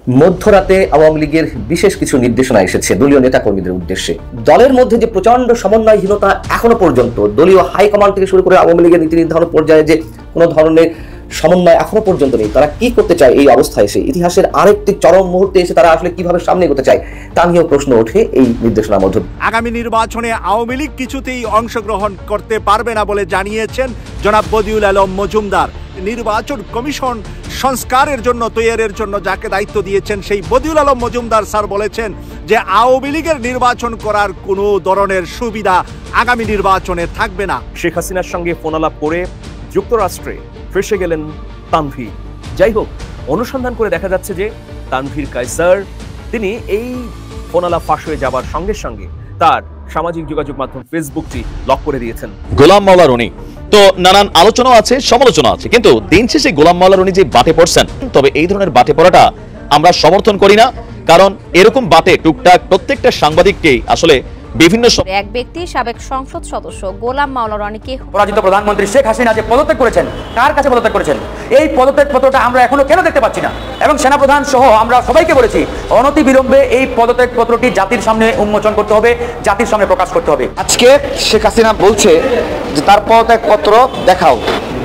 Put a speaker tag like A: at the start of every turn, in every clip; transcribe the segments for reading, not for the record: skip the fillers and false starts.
A: মধ্যরাতে আওয়ামী লীগের বিশেষ কিছু নির্দেশনা এসেছে দলীয় নেতাকর্মীদের উদ্দেশ্যে। দলের মধ্যে যে প্রচন্ড সমন্বয়হীনতা এখনো পর্যন্ত, দলীয় হাইকমান্ড থেকে শুরু করে আওয়ামী লীগের নীতি নির্ধারণ পর্যায়ে যে কোনো ধরনের সমন্বয় এখনো পর্যন্ত নেই। তারা কি করতে চায় এই অবস্থায় এসে, ইতিহাসের আরেকটি চরম মুহূর্তে এসে তারা আসলে কিভাবে সামনে এগোতে চায় তা নিয়েও প্রশ্ন ওঠে এই নির্দেশনার মধ্যে।
B: আগামী নির্বাচনে আওয়ামী লীগ কিছুতেই অংশগ্রহণ করতে পারবে না বলে জানিয়েছেন জনাব বদিউল আলম মজুমদার। নির্বাচন কমিশন সংস্কারের জন্য তৈরির জন্য যাকে দায়িত্ব দিয়েছেন সেই বদিউল আলম মজুমদার স্যার বলেছেন যে আওয়ামী লীগের নির্বাচন করার কোনো ধরনের সুবিধা আগামী নির্বাচনে থাকবে না।
C: শেখ হাসিনার সঙ্গে ফোনালাপ করে যুক্তরাষ্ট্রে ফেসে গেলেন তানভীর। যাই হোক, অনুসন্ধান করে দেখা যাচ্ছে যে তানভীর কায়সার তিনি এই ফোনালাপ ফাঁস হয়ে যাবার সঙ্গে সঙ্গে তার সামাজিক যোগাযোগ মাধ্যম ফেসবুকটি লক করে দিয়েছেন।
D: গোলাম মাওলা রনি তো নানান আলোচনা আছে, সমালোচনা আছে, কিন্তু দিন শেষে গোলাম মাওলা রনি যে বাটে পড়ছেন, তবে এই ধরনের বাটে পড়াটা আমরা সমর্থন করি না। কারণ এরকম বাটে টুকটাক প্রত্যেকটা সাংবাদিককেই আসলে বিভিন্ন
E: এক ব্যক্তি সাবেক সংসদ সদস্য গোলাম মাওলা রনিকে
F: পরাজিত প্রধানমন্ত্রী শেখ হাসিনা যে পদত্যাগ করেছেন, কার কাছে পদত্যাগ করেছেন, এই পদত্যাগ পত্রটা আমরা এখনো কেন দেখতে পাচ্ছি না? এবং সেনাপ্রধান সহ আমরা সবাইকে বলেছি অনতি বিলম্বে এই পদত্যাগ পত্রটি জাতির সামনে উন্মোচন করতে হবে, জাতির সামনে প্রকাশ করতে হবে।
G: আজকে শেখ হাসিনা বলছে যে তার পদত্যাগ পত্র দেখাও।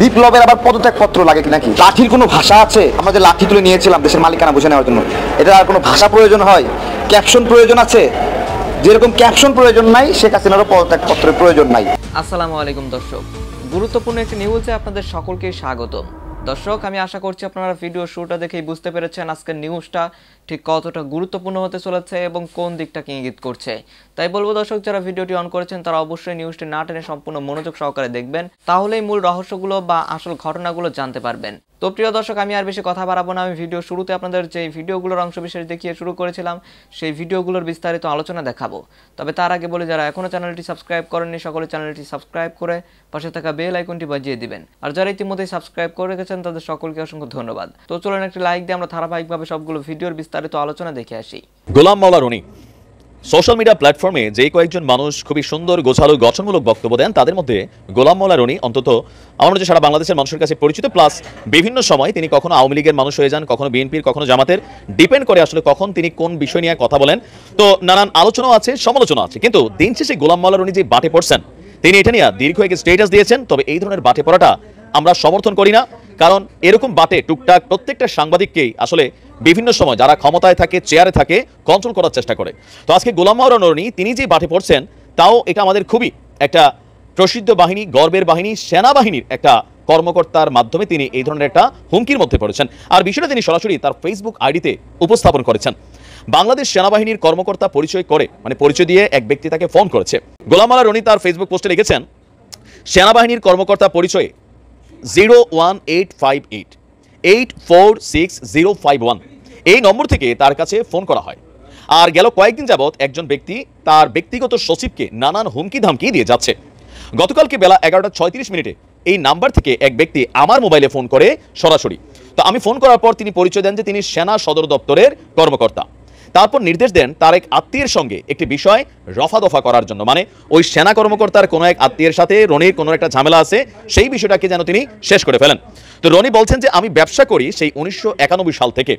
G: বিপ্লবের আবার পদত্যাগ পত্র লাগে নাকি? লাঠির কোনো ভাষা আছে? আমরা যে লাঠি তুলে নিয়েছিলাম দেশের মালিকানা বুঝে নেওয়ার জন্য, এটা আর কোনো ভাষা প্রয়োজন হয়? ক্যাপশন প্রয়োজন আছে? যেরকম ক্যাপশন প্রয়োজন নাই, শেখ হাসিনারও পদত্যাগ পত্রের প্রয়োজন নাই।
H: আসসালামু আলাইকুম দর্শক, গুরুত্বপূর্ণ একটি নিউজে আপনাদের সকলকে স্বাগত। দর্শক, আমি আশা করছি আপনারা ভিডিও শুরুটা দেখেই বুঝতে পেরেছেন আজকের নিউজটা ঠিক কতটা গুরুত্বপূর্ণ হতে চলেছে এবং কোন দিকটাকে ইঙ্গিত করছে। তাই বলবো দর্শক, যারা ভিডিওটি অন করেছেন তারা অবশ্যই নিউজটি না টেনে সম্পূর্ণ মনোযোগ সহকারে দেখবেন, তাহলেই মূল রহস্যগুলো বা আসল ঘটনাগুলো জানতে পারবেন। তো প্রিয় দর্শক, আমি আর বেশি কথা বাড়াবো না। আমি ভিডিও শুরুতে আপনাদের যে ভিডিওগুলোর অংশবিশেষ দেখিয়ে শুরু করেছিলাম সেই ভিডিওগুলোর বিস্তারিত আলোচনা দেখাবো। তবে তার আগে বলে, যারা এখনো চ্যানেলটি সাবস্ক্রাইব করেননি সকলে চ্যানেলটি সাবস্ক্রাইব করে পাশে থাকা বেল আইকনটি বাজিয়ে দিবেন। আর যারা ইতিমধ্যেই সাবস্ক্রাইব করে রেখেছেন তাদের সকলকে অসংখ্য ধন্যবাদ। তো চলুন একটি লাইক দিয়ে আমরা ধারাবাহিকভাবে সবগুলো ভিডিওর বিস্তারিত আলোচনা দেখে আসি।
D: গোলাম মাওলা রনি সোশ্যাল মিডিয়া প্ল্যাটফর্মে যে কয়েকজন মানুষ খুবই সুন্দর গোছালো গঠনমূলক বক্তব্য দেন, তাদের মধ্যে গোলাম মাওলা রনি অন্তত আমার মনে হয় সারা বাংলাদেশের মানুষের কাছে পরিচিত। প্লাস বিভিন্ন সময় তিনি কখনো আওয়ামী লীগের মানুষ হয়ে যান, কখনো বিএনপির, কখনো জামাতের, ডিপেন্ড করে আসলে কখন তিনি কোন বিষয় নিয়ে কথা বলেন। তো নানান আলোচনাও আছে, সমালোচনা আছে, কিন্তু দিন শেষে গোলাম মাওলা রনি যে বাটে পড়ছেন তিনি এটা নিয়ে দীর্ঘ এক স্টেটাস দিয়েছেন। তবে এই ধরনের বাটে পড়াটা আমরা সমর্থন করি না। কারণ এরকম বাটে টুকটাক প্রত্যেকটা সাংবাদিককেই আসলে বিভিন্ন সময় যারা ক্ষমতায় থাকে, চেয়ারে থাকে, কন্ট্রোল করার চেষ্টা করে। তো আজকে গোলাম মাওলা রনি তিনি যে বাটে পড়ছেন, তাও এটা আমাদের খুবই একটা প্রসিদ্ধ বাহিনী, গর্বের বাহিনী, সেনাবাহিনীর একটা কর্মকর্তার মাধ্যমে তিনি এই ধরনের একটা হুমকির মধ্যে পড়েছেন। আর বিষয়টা তিনি সরাসরি তার ফেসবুক আইডিতে উপস্থাপন করেছেন। বাংলাদেশ সেনাবাহিনীর কর্মকর্তা পরিচয় করে, মানে পরিচয় দিয়ে এক ব্যক্তি তাকে ফোন করেছে। গোলাম মাওলা রনি তার ফেসবুক পোস্টে লিখেছেন, সেনাবাহিনীর কর্মকর্তা পরিচয়ে 01858846051 এই নম্বর থেকে তার কাছে ফোন করা হয়। আর গেল কয়েকদিন যাবৎ একজন ব্যক্তি তার ব্যক্তিগত সচিবকে নানান হুমকি ধামকি দিয়ে যাচ্ছে। গতকালকে বেলা 11:36 এই নাম্বার থেকে এক ব্যক্তি আমার মোবাইলে ফোন করে সরাসরি। তো আমি ফোন করার পর তিনি পরিচয় দেন যে তিনি সেনা সদর দপ্তরের কর্মকর্তা। তারপর নির্দেশ দেন তার এক আত্মীয়ের সঙ্গে একটি বিষয় রফা দফা করার জন্য, মানে ওই সেনা কর্মকর্তার কোনো এক আত্মীয়ের সাথে রনির কোনো একটা ঝামেলা আছে, সেই বিষয়টাকে যেন তিনি শেষ করে ফেলেন। তো রনি বলছেন যে আমি ব্যবসা করি সেই 1991 সাল থেকে,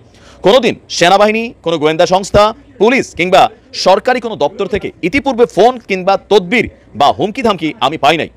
D: কোনোদিন সেনাবাহিনী, কোনো গোয়েন্দা সংস্থা, পুলিশ কিংবা সরকারি কোনো দপ্তর থেকে ইতিপূর্বে ফোন কিংবা তদবির বা হুমকি ধামকি আমি পাই নাই।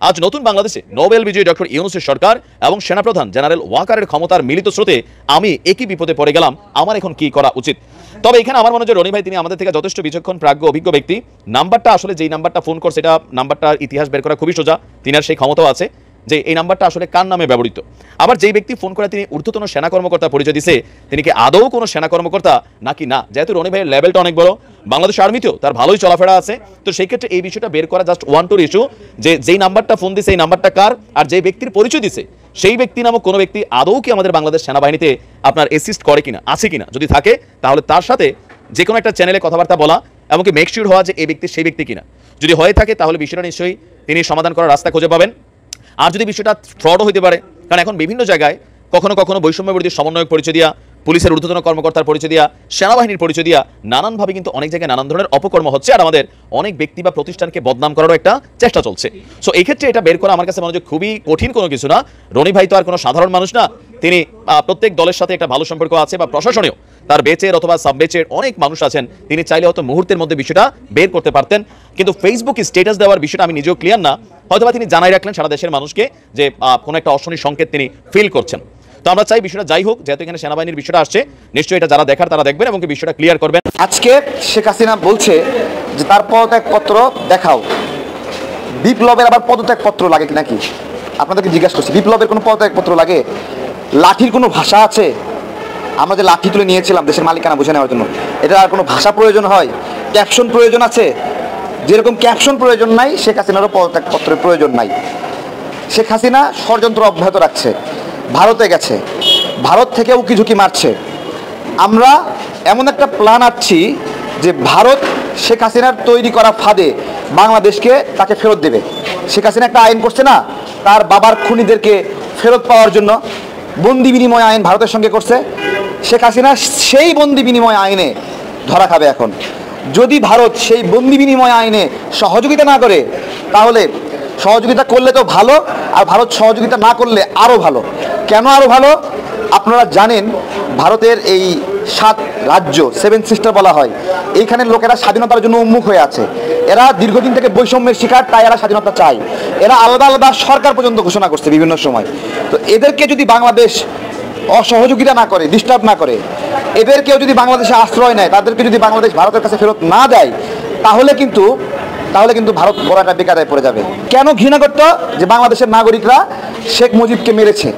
D: আজ নতুন বাংলাদেশে নোবেল বিজয়ী ডক্টর ইউনূসের সরকার এবং সেনাপ্রধান জেনারেল ওয়াকারের ক্ষমতার মিলিত স্রোতে আমি একই বিপদে পড়ে গেলাম, আমার এখন কি করা উচিত? তবে এখানে আমার মনে হয় রনি ভাই তিনি আমাদের থেকে যথেষ্ট বিচক্ষণ, প্রাজ্ঞ, অভিজ্ঞ ব্যক্তি। নাম্বারটা আসলে যেই নাম্বারটা ফোন করছে, এটা নাম্বারটার ইতিহাস বের করা খুবই সোজা, তিনার সেই ক্ষমতাও আছে যে এই নাম্বারটা আসলে কার নামে ব্যবহৃত। আবার যেই ব্যক্তি ফোন করে তিনি ঊর্ধ্বতন সেনা কর্মকর্তা পরিচয় দিছে, তিনি কি আদৌ কোনো সেনা কর্মকর্তা নাকি না? যেহেতু রনি ভাইয়ের লেভেলটা অনেক বড়, বাংলাদেশ আর্মিতেও তার ভালোই চলাফেরা আছে, তো সেই ক্ষেত্রে এই বিষয়টা বের করা জাস্ট ওয়ান টুর ইস্যু যে যেই নাম্বারটা ফোন দিছে এই নাম্বারটা কার, আর যেই ব্যক্তির পরিচয় দিছে সেই ব্যক্তি নামক কোনো ব্যক্তি আদৌ কি আমাদের বাংলাদেশ সেনাবাহিনীতে আপনার অ্যাসিস্ট করে কিনা, আছে কিনা। যদি থাকে তাহলে তার সাথে যে কোনো একটা চ্যানেলে কথাবার্তা বলা, এমনকি মেক শিওর হওয়া যে এই ব্যক্তি সেই ব্যক্তি কিনা। যদি হয়ে থাকে তাহলে বিষয়টা নিশ্চয়ই তিনি সমাধান করার রাস্তা খুঁজে পাবেন। আর যদি বিষয়টা ফ্রডও হতে পারে, কারণ এখন বিভিন্ন জায়গায় কখনো কখনো বৈষম্য বিরোধী সমন্বয়ক পরিচয় দিয়া, পুলিশের ঊর্ধ্বতন কর্মকর্তার পরিচয় দিয়া, সেনাবাহিনীর পরিচয় দিয়া নানানভাবে কিন্তু অনেক জায়গায় নানান ধরনের অপকর্ম হচ্ছে, আর আমাদের অনেক ব্যক্তি বা প্রতিষ্ঠানকে বদনাম করারও একটা চেষ্টা চলছে। সো এই ক্ষেত্রে এটা বের করা আমার কাছে মনে হয় খুবই কঠিন কোনো কিছু না। রনি ভাই তো আর কোনো সাধারণ মানুষ না, তিনি প্রত্যেক দলের সাথে একটা ভালো সম্পর্ক আছে বা প্রশাসনেও তার বেচের অথবা সাব বেচের অনেক মানুষ আছেন, তিনি চাইলে হয়তো মুহূর্তের মধ্যে বিষয়টা বের করতে পারতেন, কিন্তু ফেসবুক স্ট্যাটাস দেওয়ার বিষয়টা আমি নিজেও ক্লিয়ার না। হয়তোবা তিনি জানাই রাখলেন সারা দেশের মানুষকে যে কোনো একটা অশনি সংকেত তিনি ফিল করছেন। তো আমরা চাই বিষয়টা যাই হোক, যেহেতু এখানে সেনাবাহিনীর বিষয়টা আসছে, নিশ্চয়ই এটা যারা দেখার তারা দেখবেন এবং বিষয়টা ক্লিয়ার করবেন।
G: আজকে শেখ হাসিনা বলছে যে তার পদত্যাগপত্র দেখাও। বিপ্লবের আবার পদত্যাগপত্র লাগে কি নাকি? আপনাদেরকে জিজ্ঞাসা করছি, বিপ্লবের কোনো পদত্যাগপত্র লাগে? লাঠির কোনো ভাষা আছে? আমরা যে লাঠি তুলে নিয়েছিলাম দেশের মালিকানা বুঝে নেওয়ার জন্য, এটা আর কোনো ভাষা প্রয়োজন হয়? ক্যাপশন প্রয়োজন আছে? যেরকম ক্যাপশন প্রয়োজন নাই, শেখ হাসিনারও পদত্যাগপত্রের প্রয়োজন নাই। শেখ হাসিনা ষড়যন্ত্র অব্যাহত রাখছে, ভারতে গেছে, ভারত থেকে উকি ঝুঁকি মারছে। আমরা এমন একটা প্ল্যান আনছি যে ভারত শেখ হাসিনার তৈরি করা ফাঁদে বাংলাদেশকে তাকে ফেরত দেবে। শেখ হাসিনা একটা আইন করছে না, তার বাবার খুনিদেরকে ফেরত পাওয়ার জন্য বন্দি বিনিময় আইন ভারতের সঙ্গে করছে। শেখ হাসিনা সেই বন্দি বিনিময় আইনে ধরা খাবে এখন। যদি ভারত সেই বন্দি বিনিময় আইনে সহযোগিতা না করে, তাহলে সহযোগিতা করলে তো ভালো, আর ভারত সহযোগিতা না করলে আরও ভালো। কেন আরও ভালো? আপনারা জানেন ভারতের এই 7 রাজ্য, 7 সিস্টার বলা হয়, এইখানের লোকেরা স্বাধীনতার জন্য উন্মুখ হয়ে আছে। এরা দীর্ঘদিন থেকে বৈষম্যের শিকার, তাই এরা স্বাধীনতা চায়। এরা আলাদা আলাদা সরকার পর্যন্ত ঘোষণা করছে বিভিন্ন সময়। তো এদেরকে যদি বাংলাদেশ অসহযোগিতা না করে, ডিস্টার্ব না করে, এদেরকেও যদি বাংলাদেশে আশ্রয় নেয়, তাদেরকে যদি বাংলাদেশ ভারতের কাছে ফেরত না দেয়, তাহলে কিন্তু ভারত বড় একটা বেকারায় পড়ে যাবে। কেন ঘৃণা করত যে বাংলাদেশের নাগরিকরা শেখ মুজিবকে মেরেছে?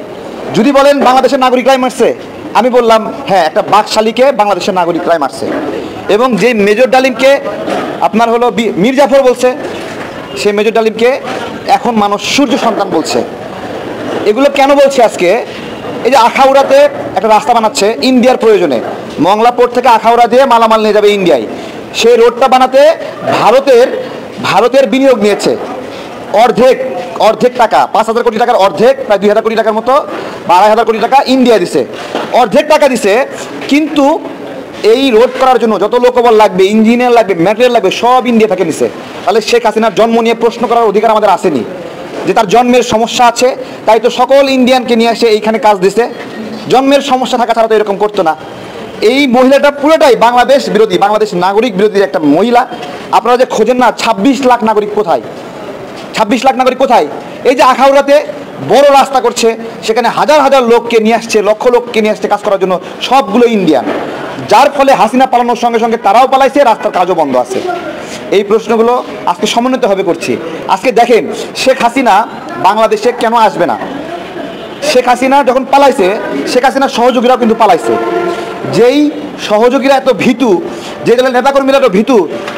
G: যদি বলেন বাংলাদেশের নাগরিকরাই মারছে, আমি বললাম হ্যাঁ, একটা বাকশালীকে বাংলাদেশের নাগরিকরাই মারছে। এবং যে মেজর ডালিমকে আপনার হলো মীর জাফর বলছে, সেই মেজর ডালিমকে এখন মানুষ সূর্য সন্তান বলছে। এগুলো কেন বলছে আজকে? এই যে আখাউড়াতে একটা রাস্তা বানাচ্ছে ইন্ডিয়ার প্রয়োজনে, মংলা পোর্ট থেকে আখাউড়া দিয়ে মালামাল নিয়ে যাবে ইন্ডিয়ায়। সেই রোডটা বানাতে ভারতের বিনিয়োগ নিয়েছে অর্ধেক টাকা, 5,000 কোটি টাকার অর্ধেক, প্রায় 2,000 কোটি টাকার মতো, 12,000 কোটি টাকা ইন্ডিয়া দিছে, অর্ধেক টাকা দিছে। কিন্তু এই রোড করার জন্য যত লোকবল লাগবে, ইঞ্জিনিয়ার লাগবে, ম্যাটেরিয়াল লাগবে, সব ইন্ডিয়া থেকে নিছে। তাহলে শেখ হাসিনার জন্ম নিয়ে প্রশ্ন করার অধিকার আমাদের আসেনি? যে তার জন্মের সমস্যা আছে, তাই তো সকল ইন্ডিয়ানকে নিয়ে এসে এইখানে কাজ দিছে। জন্মের সমস্যা থাকা ছাড়া তো এরকম করতো না। এই মহিলাটা পুরোটাই বাংলাদেশ বিরোধী, বাংলাদেশ নাগরিক বিরোধী একটা মহিলা। আপনারা যে খোঁজেন না 26 লাখ নাগরিক কোথায়? 26 লাখ নাগরিক কোথায়? এই যে আখাউড়াতে বড় রাস্তা করছে, সেখানে হাজার হাজার লোককে নিয়ে আসছে, লক্ষ লোককে নিয়ে আসছে কাজ করার জন্য, সবগুলো ইন্ডিয়ান। যার ফলে হাসিনা পালানোর সঙ্গে সঙ্গে তারাও পালাইছে, রাস্তার কাজও বন্ধ আছে। এই প্রশ্নগুলো আজকে সমন্বিতভাবে করছি। আজকে দেখেন শেখ হাসিনা বাংলাদেশে কেন আসবে না? শেখ হাসিনা যখন পালাইছে, শেখ হাসিনার সহযোগীরাও কিন্তু পালাইছে। যেই সহযোগীরা এত ভীতু, যে দলের নেতাকর্মীরা এত ভীতু,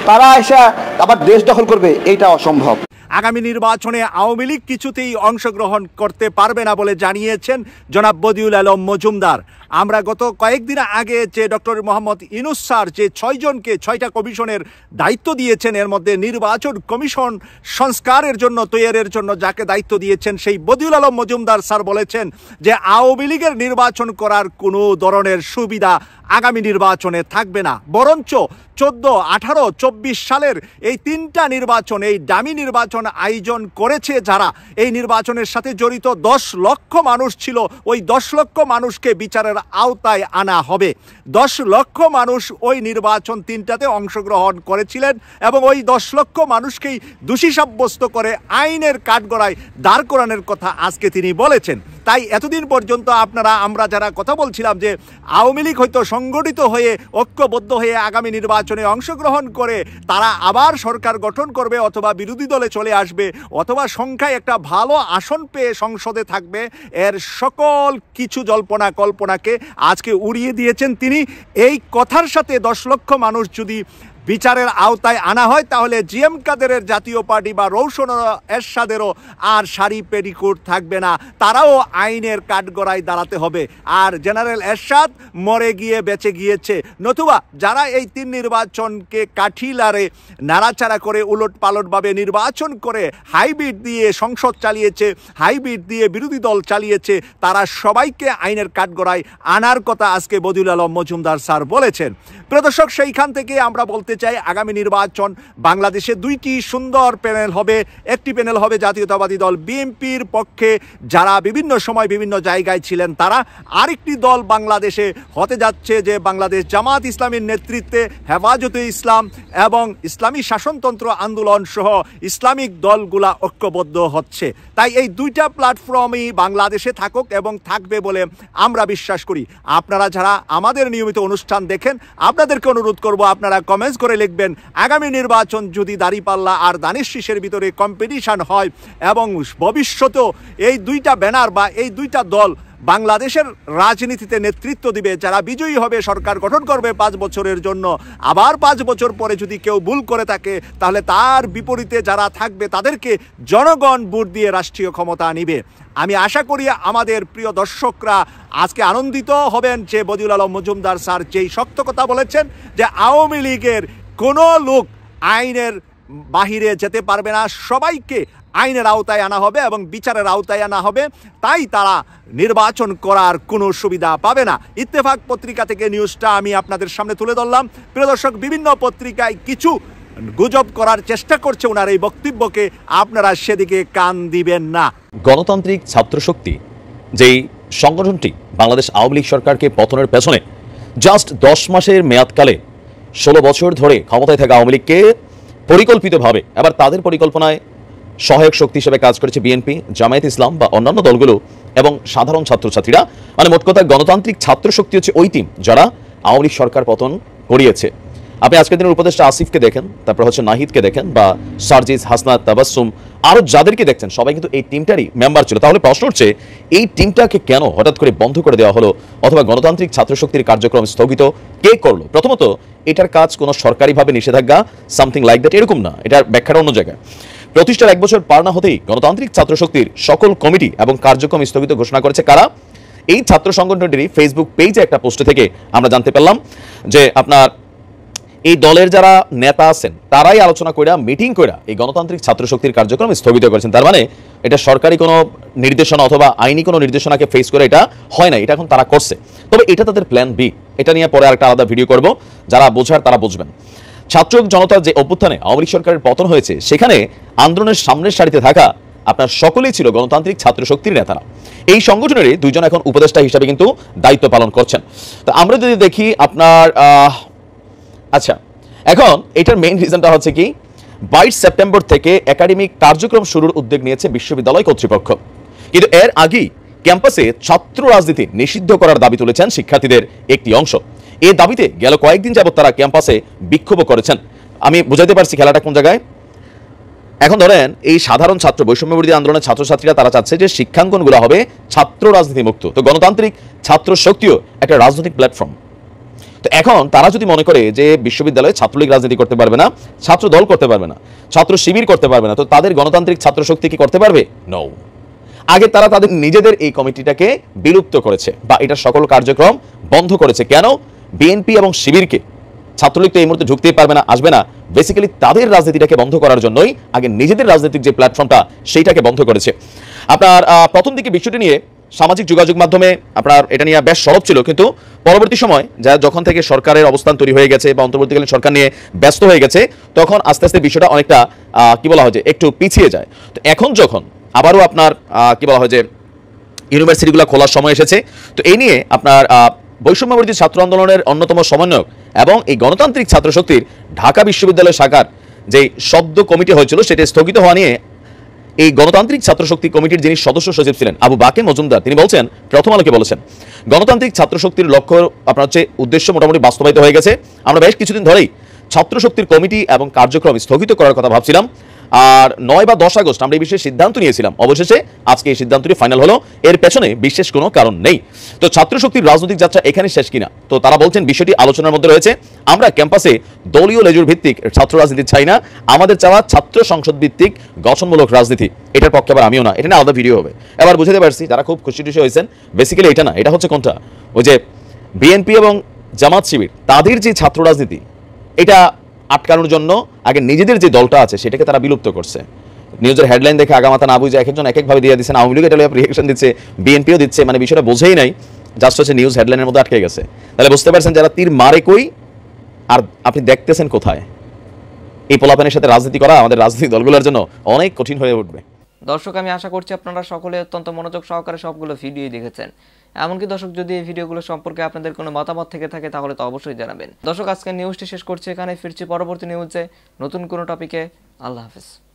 G: তারা এসে আবার দেশ দখল করবে, এইটা অসম্ভব।
B: আগামী নির্বাচনে আওয়ামী লীগ কিছুতেই অংশগ্রহণ করতে পারবে না বলে জানিয়েছেন জনাব বদিউল আলম মজুমদার। আমরা গত কয়েকদিন আগে যে ডক্টর মোহাম্মদ ইউনূস স্যার যে 6 জনকে 6টা কমিশনের দায়িত্ব দিয়েছেন, এর মধ্যে নির্বাচন কমিশন সংস্কারের জন্য তৈরির জন্য যাকে দায়িত্ব দিয়েছেন, সেই বদিউল আলম মজুমদার স্যার বলেছেন যে আওয়ামী লীগের নির্বাচন করার কোনো ধরনের সুবিধা আগামী নির্বাচনে থাকবে না। বরঞ্চ 14, 18, 24 সালের এই 3টা নির্বাচন, এই দামি নির্বাচন আয়োজন করেছে যারা, এই নির্বাচনের সাথে জড়িত 10 লক্ষ মানুষ ছিল, ওই 10 লক্ষ মানুষকে বিচারের আওতায় আনা হবে। 10 লক্ষ মানুষ ওই নির্বাচন 3টাতে অংশগ্রহণ করেছিলেন এবং ওই 10 লক্ষ মানুষকেই দোষী সাব্যস্ত করে আইনের কাঠগড়ায় দাঁড় করানোর কথা আজকে তিনি বলেছেন। তাই এতদিন পর্যন্ত আমরা যারা কথা বলছিলাম যে আওয়ামী লীগ হয়তো সংগঠিত হয়ে ঐক্যবদ্ধ হয়ে আগামী নির্বাচনে অংশগ্রহণ করে তারা আবার সরকার গঠন করবে অথবা বিরোধী দলে চলে আসবে অথবা সংখ্যায় একটা ভালো আসন পেয়ে সংসদে থাকবে, এর সকল কিছু জল্পনা কল্পনাকে আজকে উড়িয়ে দিয়েছেন তিনি। এই কথার সাথে 10 লক্ষ মানুষ যদি বিচারের আওতায় আনা হয়, তাহলে জিএম কাদেরের জাতীয় পার্টি বা রৌশন এরশাদেরও আর শাড়ি পেটিকোট থাকবে না, তারাও আইনের কাঠগড়ায় দাঁড়াতে হবে। আর জেনারেল এরশাদ মরে গিয়ে বেঁচে গিয়েছে, নতুবা যারা এই 3 নির্বাচনকে কাঠিলারে নাড়াচাড়া করে উলট পালটভাবে নির্বাচন করে হাইব্রিড দিয়ে সংসদ চালিয়েছে, হাইব্রিড দিয়ে বিরোধী দল চালিয়েছে, তারা সবাইকে আইনের কাঠগড়ায় আনার কথা আজকে বদিউল আলম মজুমদার স্যার বলেছেন। প্রিয় দর্শক, সেইখান থেকে আমরা বলতে চাই আগামী নির্বাচন বাংলাদেশে দুইটি সুন্দর প্যানেল হবে। একটি প্যানেল হবে জাতীয়তাবাদী দল বিএনপির পক্ষে যারা বিভিন্ন সময় বিভিন্ন জায়গায় ছিলেন তারা, আরেকটি দল বাংলাদেশে হতে যাচ্ছে যে বাংলাদেশ জামাত ইসলামের নেতৃত্বে হেফাজতে ইসলাম এবং ইসলামী শাসনতন্ত্র আন্দোলন সহ ইসলামিক দলগুলা ঐক্যবদ্ধ হচ্ছে। তাই এই দুইটা প্ল্যাটফর্মই বাংলাদেশে থাকুক এবং থাকবে বলে আমরা বিশ্বাস করি। আপনারা যারা আমাদের নিয়মিত অনুষ্ঠান দেখেন আপনাদেরকে অনুরোধ করব আপনারা কমেন্টস করে লিখবেন আগামী নির্বাচন যদি দাঁড়িপাল্লা আর দানিশ শীষের ভিতরে কম্পিটিশন হয় এবং ভবিষ্যতেও এই দুইটা ব্যানার বা এই দুইটা দল বাংলাদেশের রাজনীতিতে নেতৃত্ব দিবে, যারা বিজয়ী হবে সরকার গঠন করবে 5 বছরের জন্য, আবার 5 বছর পরে যদি কেউ ভুল করে থাকে তাহলে তার বিপরীতে যারা থাকবে তাদেরকে জনগণ ভোট দিয়ে রাষ্ট্রীয় ক্ষমতা নিবে। আমি আশা করি আমাদের প্রিয় দর্শকরা আজকে আনন্দিত হবেন যে বদিউল আলম মজুমদার স্যার যেই শক্ত কথা বলেছেন যে আওয়ামী লীগের কোনো লোক আইনের বাহিরে যেতে পারবে না, সবাইকে আইনের আওতায় আনা হবে এবং বিচারের আওতায় আনা হবে, তাই তারা নির্বাচন করার কোনো সুবিধা পাবে না। ইত্তেফাক পত্রিকা থেকে নিউজটা আমি আপনাদের সামনে তুলে ধরলাম। প্রিয় দর্শক, বিভিন্ন পত্রিকায় কিছু গুজব করার চেষ্টা করছে ওনার এই বক্তব্যকে, আপনারা সেদিকে কান দিবেন না।
D: গণতান্ত্রিক ছাত্র শক্তি যেই সংগঠনটি বাংলাদেশ আওয়ামী লীগ সরকারকে পতনের পেছনে জাস্ট 10 মাসের মেয়াদকালে 16 বছর ধরে ক্ষমতায় থাকা আওয়ামী লীগকে পরিকল্পিতভাবে আবার তাদের পরিকল্পনায় সহায়ক শক্তি হিসেবে কাজ করেছে বিএনপি, জামায়াত ইসলাম বা অন্যান্য দলগুলো এবং সাধারণ ছাত্রছাত্রীরা। মানে মোট কথা গণতান্ত্রিক ছাত্র শক্তি হচ্ছে ওই টিম যারা আওয়ামী লীগ সরকার পতন করিয়েছে। আপনি আজকের দিনের উপদেষ্টা আসিফকে দেখেন, তারপর হচ্ছে নাহিদকে দেখেন বা সার্জিস, হাসনাত, তাবাসসুম আরও যাদেরকে দেখছেন সবাই কিন্তু এই টিমটারই মেম্বার ছিল। তাহলে প্রশ্ন হচ্ছে এই টিমটাকে কেন হঠাৎ করে বন্ধ করে দেওয়া হলো অথবা গণতান্ত্রিক ছাত্র শক্তির কার্যক্রম স্থগিত কে করলো? প্রথমত এটার কাজ কোনো সরকারিভাবে নিষেধাজ্ঞা সামথিং লাইক দ্যাট এরকম না, এটার ব্যাখ্যাটা অন্য জায়গায়। প্রতিষ্ঠার 1 বছর পার না হতেই গণতান্ত্রিক ছাত্র শক্তির সকল কমিটি এবং কার্যক্রম স্থগিত ঘোষণা করেছে কারা? এই ছাত্র সংগঠনটির ফেসবুক পেজে একটা পোস্ট থেকে আমরা জানতে পারলাম যে আপনার এই দলের যারা নেতা আছেন তারাই আলোচনা কইরা মিটিং কইরা এই গণতান্ত্রিক ছাত্র শক্তির কার্যক্রম স্থগিত করেছেন। তার মানে এটা সরকারি কোনো নির্দেশনা অথবা আইনি কোনো নির্দেশনাকে ফেস করে এটা হয় না, এটা এখন তারা করছে। তবে এটা তাদের প্ল্যান বি, এটা নিয়ে পরে আরেকটা আলাদা ভিডিও করব, যারা বোঝার তারা বুঝবেন। ছাত্র জনতার যে অভ্যুত্থানে আওয়ামী লীগ সরকারের পতন হয়েছে সেখানে আন্দোলনের সামনের সারিতে থাকা আপনার সকলেই ছিল গণতান্ত্রিক ছাত্র শক্তির নেতারা। এই সংগঠনেরই 2 জন এখন উপদেষ্টা হিসাবে কিন্তু দায়িত্ব পালন করছেন। তো আমরা যদি দেখি আপনার আচ্ছা এখন এটার মেইন রিজনটা হচ্ছে কি 22 সেপ্টেম্বর থেকে একাডেমিক কার্যক্রম শুরুর উদ্যোগ নিয়েছে বিশ্ববিদ্যালয় কর্তৃপক্ষ, কিন্তু এর আগেই ক্যাম্পাসে ছাত্র রাজনীতি নিষিদ্ধ করার দাবি তুলেছেন শিক্ষার্থীদের একটি অংশ। এই দাবিতে গেল কয়েকদিন যাবত তারা ক্যাম্পাসে বিক্ষোভ করেছেন। আমি বুঝাইতে পারছি খেলাটা কোন জায়গায়। এখন ধরেন এই সাধারণ ছাত্র বৈষম্য বিরোধী আন্দোলনের ছাত্রছাত্রীরা তারা চাচ্ছে যে শিক্ষাঙ্গনগুলো হবে ছাত্র রাজনীতি মুক্ত। তো গণতান্ত্রিক ছাত্র শক্তিও একটা রাজনৈতিক প্ল্যাটফর্ম। তো এখন তারা যদি মনে করে যে বিশ্ববিদ্যালয়ে ছাত্রলীগ রাজনীতি করতে পারবে না, ছাত্র দল করতে পারবে না, ছাত্র শিবির করতে পারবে না, তো তাদের গণতান্ত্রিক ছাত্র শক্তি কি করতে পারবে? নো। আগে তারা তাদের নিজেদের এই কমিটিটাকে বিলুপ্ত করেছে বা এটার সকল কার্যক্রম বন্ধ করেছে। কেন? বিএনপি এবং শিবিরকে ছাত্রলীগ তো এই মুহূর্তে ঢুকতেই পারবে না, আসবে না, বেসিক্যালি তাদের রাজনীতিটাকে বন্ধ করার জন্যই আগে নিজেদের রাজনৈতিক যে প্ল্যাটফর্মটা সেইটাকে বন্ধ করেছে। আপনার প্রথম দিকে বিষয়টি নিয়ে সামাজিক যোগাযোগ মাধ্যমে আপনার এটা নিয়ে বেশ সরব ছিল, কিন্তু পরবর্তী সময় যা যখন থেকে সরকারের অবস্থান তৈরি হয়ে গেছে বা অন্তর্বর্তীকালীন সরকার নিয়ে ব্যস্ত হয়ে গেছে তখন আস্তে আস্তে বিষয়টা অনেকটা কি বলা হয় যে একটু পিছিয়ে যায়। তো এখন যখন আবারও আপনার কি বলা হয় যে ইউনিভার্সিটিগুলো খোলার সময় এসেছে, তো এই নিয়ে আপনার বৈষম্য বিরোধী ছাত্র আন্দোলনের অন্যতম সমন্বয়ক এবং এই গণতান্ত্রিক ছাত্র শক্তির ঢাকা বিশ্ববিদ্যালয় শাখার যে সদ্য কমিটি হয়েছিল সেটা স্থগিত হওয়া নিয়ে এই গণতান্ত্রিক ছাত্র শক্তি কমিটির যিনি সদস্য সচিব ছিলেন আবু বাকের মজুমদার তিনি বলছেন, প্রথম আলোকে বলেছেন, গণতান্ত্রিক ছাত্র শক্তির লক্ষ্য আপনার হচ্ছে উদ্দেশ্য মোটামুটি বাস্তবায়িত হয়ে গেছে। আমরা বেশ কিছুদিন ধরেই ছাত্র শক্তির কমিটি এবং কার্যক্রম স্থগিত করার কথা ভাবছিলাম, আর 9 বা 10 আগস্ট আমরা এই বিষয়ে সিদ্ধান্ত নিয়েছিলাম। অবশেষে আজকে এই সিদ্ধান্তটি ফাইনাল হলো, এর পেছনে বিশেষ কোনো কারণ নেই। তো ছাত্র শক্তির রাজনৈতিক যাত্রা এখানে শেষ কিনা? তো তারা বলছেন বিষয়টি আলোচনার মধ্যে রয়েছে। আমরা ক্যাম্পাসে দলীয় লেজুর ভিত্তিক ছাত্র রাজনীতি চাই না, আমাদের চাওয়া ছাত্র সংসদ ভিত্তিক গঠনমূলক রাজনীতি। এটার পক্ষে আবার আমিও না, এটা নিয়ে আলাদা ভিডিও হবে। এবার বুঝতে পারছি যারা খুব খুশি টুশি হয়েছেন, বেসিক্যালি এটা না, এটা হচ্ছে কোনটা, ওই যে বিএনপি এবং জামাত শিবির তাদের যে ছাত্র রাজনীতি এটা আটকানোর জন্য আগে নিজেদের যে দলটা আছে সেটাকে তারা বিলুপ্ত করছে। নিউজের হেডলাইন দেখে আগামাতা না বুঝে এক একজন এক একভাবে দিয়ে দিচ্ছেন, আওয়ামী লীগ এটা রিয়েকশন দিচ্ছে, বিএনপিও দিচ্ছে, মানে বিষয়টা বোঝেই নাই, জাস্ট হচ্ছে নিউজ হেডলাইনের মধ্যে আটকে গেছে। তাহলে বুঝতে পারছেন যারা তীর মারে কই আর আপনি দেখতেছেন কোথায় এই পোলাপানের সাথে রাজনীতি করা আমাদের রাজনৈতিক দলগুলোর জন্য অনেক কঠিন হয়ে উঠবে।
H: দর্শক, আমি আশা করছি আপনারা সকলে অত্যন্ত মনোযোগ সহকারে সবগুলো ভিডিওই দেখেছেন। এমনকি দর্শক, যদি এই ভিডিওগুলো সম্পর্কে আপনাদের কোনো মতামত থেকে থাকে তাহলে তো অবশ্যই জানাবেন। দর্শক, আজকের নিউজটি শেষ করছি এখানে, ফিরছি পরবর্তী নিউজে নতুন কোনো টপিকে। আল্লাহ হাফেজ।